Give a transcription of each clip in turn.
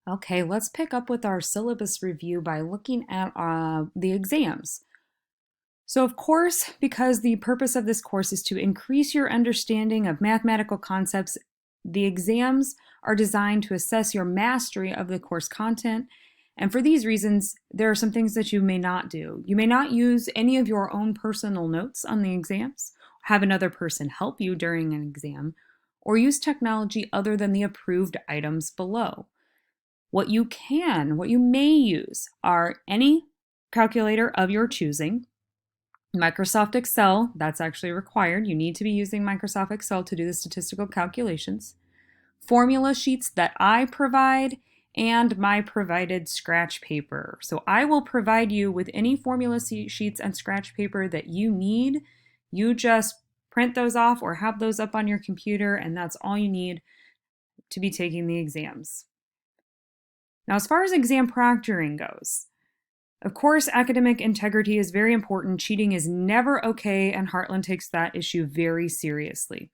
Okay, let's pick up with our syllabus review by looking at the exams. So, of course, because the purpose of this course is to increase your understanding of mathematical concepts, the exams are designed to assess your mastery of the course content. And for these reasons, there are some things that you may not do. You may not use any of your own personal notes on the exams, have another person help you during an exam, or use technology other than the approved items below. What you may use are any calculator of your choosing. Microsoft Excel, that's actually required. You need to be using Microsoft Excel to do the statistical calculations. Formula sheets that I provide and my provided scratch paper. So I will provide you with any formula sheets and scratch paper that you need. You just print those off or have those up on your computer, and that's all you need to be taking the exams. Now, as far as exam proctoring goes, of course, academic integrity is very important. Cheating is never okay, and Heartland takes that issue very seriously.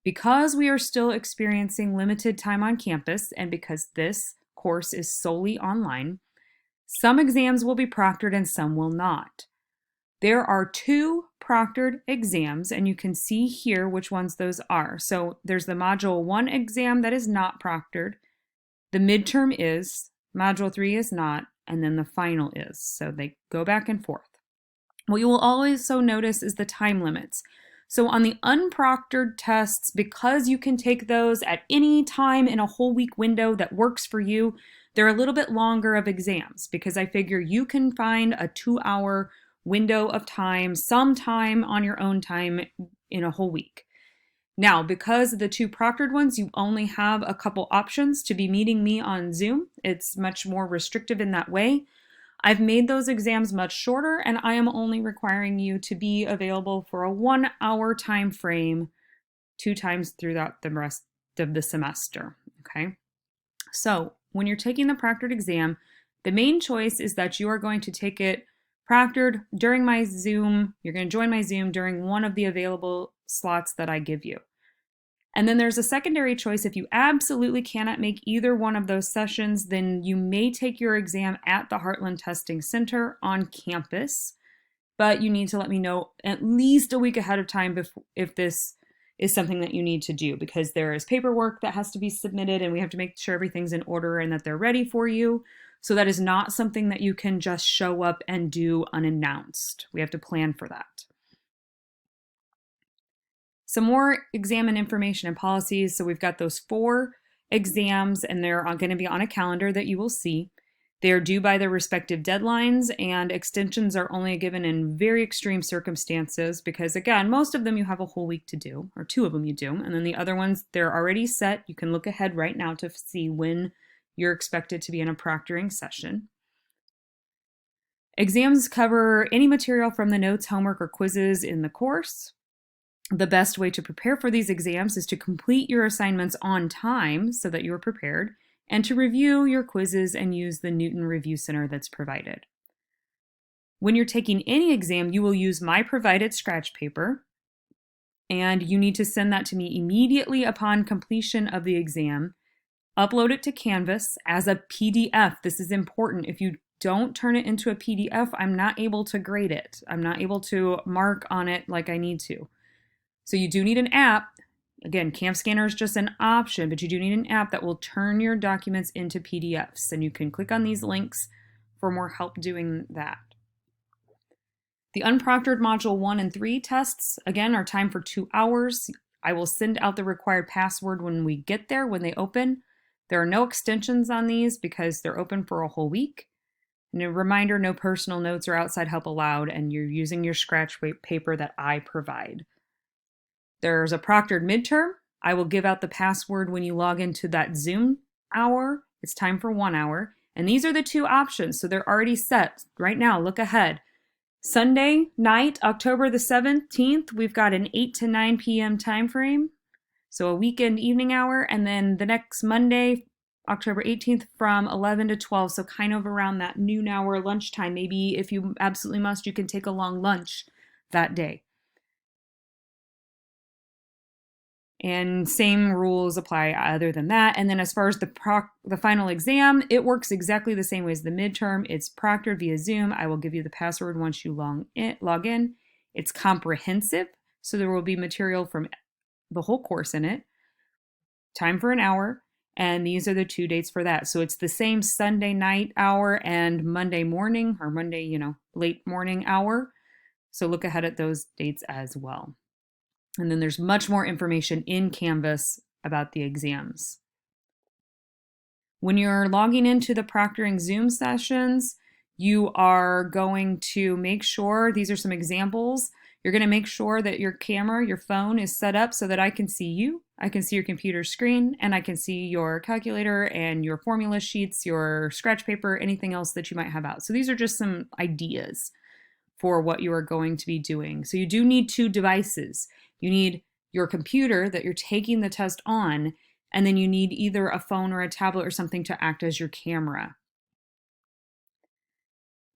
Because we are still experiencing limited time on campus, and because this course is solely online, some exams will be proctored and some will not. There are 2 proctored exams, and you can see here which ones those are. So there's the Module 1 exam that is not proctored. The midterm is, Module 3 is not, and then the final is. So they go back and forth. What you will also notice is the time limits. So on the unproctored tests, because you can take those at any time in a whole week window that works for you, they're a little bit longer of exams because I figure you can find a 2-hour window of time, sometime on your own time in a whole week. Now, because of the 2 proctored ones, you only have a couple options to be meeting me on Zoom. It's much more restrictive in that way. I've made those exams much shorter, and I am only requiring you to be available for a 1-hour time frame 2 times throughout the rest of the semester, okay? So when you're taking the proctored exam, the main choice is that you are going to take it proctored during my Zoom. You're going to join my Zoom during one of the available slots that I give you. And then there's a secondary choice. If you absolutely cannot make either one of those sessions, then you may take your exam at the Heartland Testing Center on campus, but you need to let me know at least a week ahead of time if this is something that you need to do, because there is paperwork that has to be submitted and we have to make sure everything's in order and that they're ready for you. So that is not something that you can just show up and do unannounced. We have to plan for that. Some more exam and information and policies. So we've got those 4 exams, and they're going to be on a calendar that you will see. They're due by their respective deadlines, and extensions are only given in very extreme circumstances because, again, most of them you have a whole week to do, or 2 of them you do, and then the other ones, they're already set. You can look ahead right now to see when you're expected to be in a proctoring session. Exams cover any material from the notes, homework, or quizzes in the course. The best way to prepare for these exams is to complete your assignments on time so that you are prepared, and to review your quizzes and use the Newton Review Center that's provided. When you're taking any exam, you will use my provided scratch paper, and you need to send that to me immediately upon completion of the exam. Upload it to Canvas as a PDF. This is important. If you don't turn it into a PDF, I'm not able to grade it. I'm not able to mark on it like I need to. So you do need an app. Again, Camp Scanner is just an option, but you do need an app that will turn your documents into PDFs. And you can click on these links for more help doing that. The unproctored Module 1 and 3 tests, again, are timed for 2 hours. I will send out the required password when we get there, when they open. There are no extensions on these because they're open for a whole week. And a reminder, no personal notes or outside help allowed, and you're using your scratch paper that I provide. There's a proctored midterm. I will give out the password when you log into that Zoom hour. It's time for 1 hour. And these are the 2 options, so they're already set. Right now, look ahead. Sunday night, October the 17th, we've got an 8 to 9 p.m. time frame, so a weekend evening hour. And then the next Monday, October 18th, from 11 to 12, so kind of around that noon hour lunchtime. Maybe if you absolutely must, you can take a long lunch that day. And same rules apply other than that. And then as far as the final exam, it works exactly the same way as the midterm. It's proctored via Zoom. I will give you the password once you log in. It's comprehensive, so there will be material from the whole course in it. Time for an hour, and these are the 2 dates for that. So it's the same Sunday night hour and Monday morning, or Monday, late morning hour. So look ahead at those dates as well. And then there's much more information in Canvas about the exams. When you're logging into the proctoring Zoom sessions, you are going to make sure, these are some examples, you're going to make sure that your camera, your phone is set up so that I can see you, I can see your computer screen, and I can see your calculator and your formula sheets, your scratch paper, anything else that you might have out. So these are just some ideas for what you are going to be doing. So you do need 2 devices. You need your computer that you're taking the test on, and then you need either a phone or a tablet or something to act as your camera.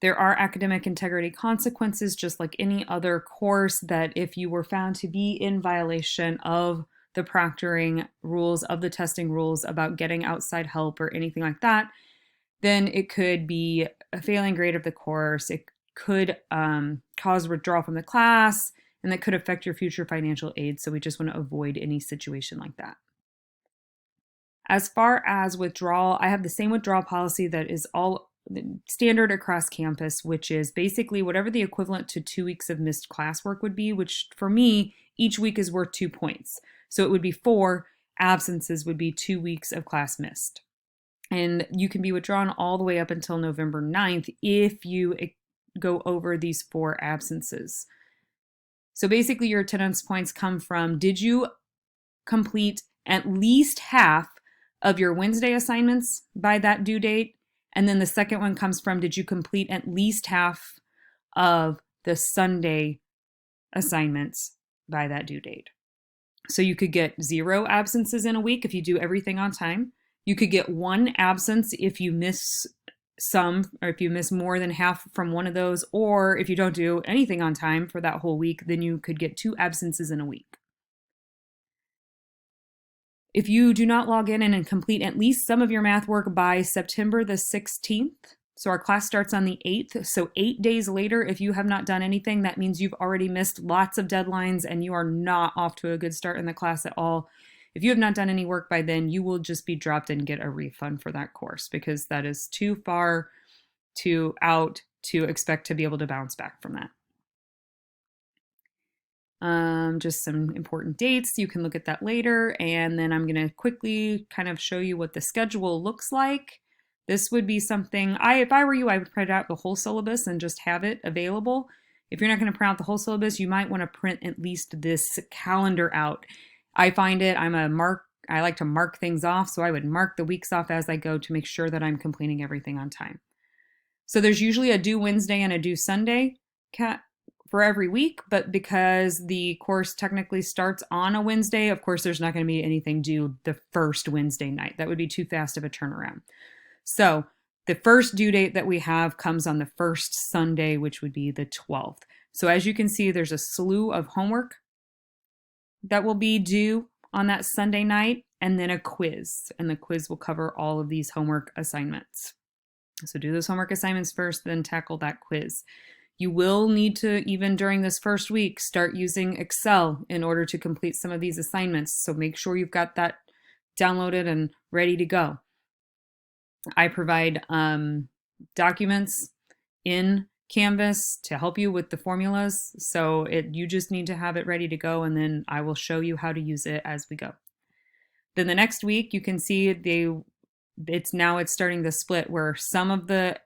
There are academic integrity consequences, just like any other course, that if you were found to be in violation of the proctoring rules, of the testing rules about getting outside help or anything like that, then it could be a failing grade of the course. It could cause withdrawal from the class, and that could affect your future financial aid. So we just want to avoid any situation like that. As far as withdrawal, I have the same withdrawal policy that is all standard across campus, which is basically whatever the equivalent to 2 weeks of missed classwork would be, which for me, each week is worth 2 points. So it would be 4 absences would be 2 weeks of class missed. And you can be withdrawn all the way up until November 9th if you go over these 4 absences. So basically your attendance points come from, did you complete at least half of your Wednesday assignments by that due date? And then the second one comes from, did you complete at least half of the Sunday assignments by that due date? So you could get 0 absences in a week if you do everything on time. You could get 1 absence if you miss some, or if you miss more than half from one of those, or if you don't do anything on time for that whole week, then you could get 2 absences in a week. If you do not log in and complete at least some of your math work by September the 16th, so our class starts on the 8th, so 8 days later, if you have not done anything, that means you've already missed lots of deadlines and you are not off to a good start in the class at all. If you have not done any work by then, you will just be dropped and get a refund for that course, because that is too far out to expect to be able to bounce back from that. Just some important dates. You can look at that later. And then I'm going to quickly kind of show you what the schedule looks like. This would be something, if I were you, I would print out the whole syllabus and just have it available. If you're not going to print out the whole syllabus, you might want to print at least this calendar out. I find it, I like to mark things off, so I would mark the weeks off as I go to make sure that I'm completing everything on time. So there's usually a due Wednesday and a due Sunday for every week, but because the course technically starts on a Wednesday, of course, there's not going to be anything due the first Wednesday night. That would be too fast of a turnaround. So the first due date that we have comes on the first Sunday, which would be the 12th. So as you can see, there's a slew of homework that will be due on that Sunday night, and then a quiz. And the quiz will cover all of these homework assignments. So do those homework assignments first, then tackle that quiz. You will need to, even during this first week, start using Excel in order to complete some of these assignments. So make sure you've got that downloaded and ready to go. I provide documents in Canvas to help you with the formulas. So you just need to have it ready to go, and then I will show you how to use it as we go. Then the next week, you can see it's starting the split where some of the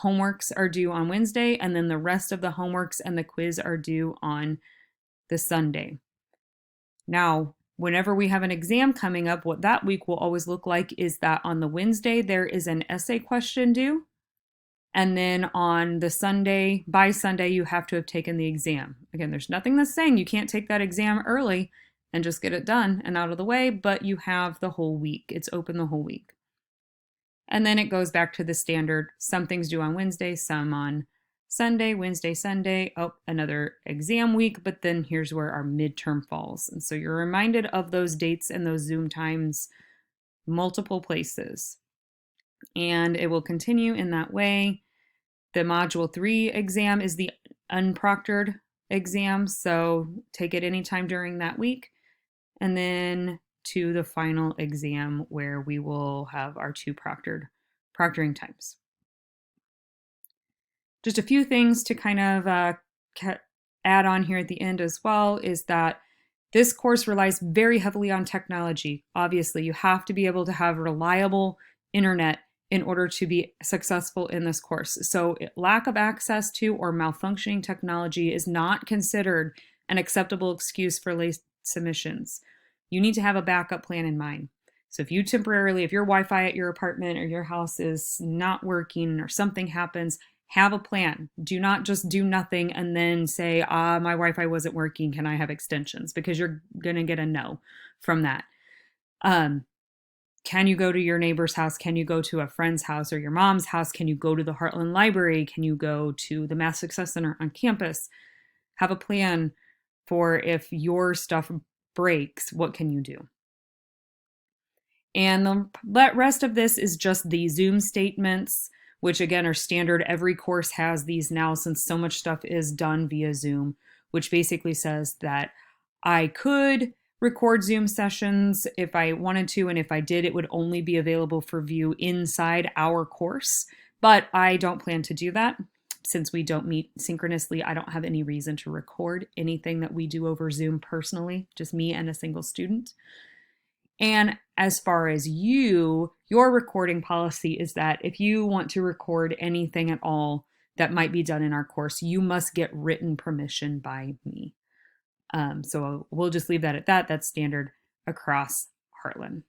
homeworks are due on Wednesday, and then the rest of the homeworks and the quiz are due on the Sunday. Now, whenever we have an exam coming up, what that week will always look like is that on the Wednesday, there is an essay question due. And then on the Sunday, by Sunday, you have to have taken the exam. Again, there's nothing that's saying you can't take that exam early and just get it done and out of the way, but you have the whole week. It's open the whole week. And then it goes back to the standard, some things due on Wednesday, some on Sunday, Wednesday, Sunday. Oh, another exam week, but then here's where our midterm falls. And so you're reminded of those dates and those Zoom times multiple places. And it will continue in that way. The Module 3 exam is the unproctored exam, so take it anytime during that week. And then to the final exam where we will have our 2 proctoring times. Just a few things to kind of add on here at the end as well is that this course relies very heavily on technology. Obviously, you have to be able to have reliable internet in order to be successful in this course. So lack of access to or malfunctioning technology is not considered an acceptable excuse for late submissions. You need to have a backup plan in mind. So if your Wi-Fi at your apartment or your house is not working or something happens, have a plan. Do not just do nothing and then say, my Wi-Fi wasn't working, can I have extensions? Because you're going to get a no from that. Can you go to your neighbor's house? Can you go to a friend's house or your mom's house? Can you go to the Heartland Library? Can you go to the Math Success Center on campus? Have a plan for if your stuff breaks, what can you do? And the rest of this is just the Zoom statements, which again are standard. Every course has these now since so much stuff is done via Zoom, which basically says that I could record Zoom sessions if I wanted to, and if I did, it would only be available for view inside our course. But I don't plan to do that. Since we don't meet synchronously, I don't have any reason to record anything that we do over Zoom personally, just me and a single student. And as far as your recording policy is that if you want to record anything at all that might be done in our course, you must get written permission by me. So we'll just leave that at that. That's standard across Heartland.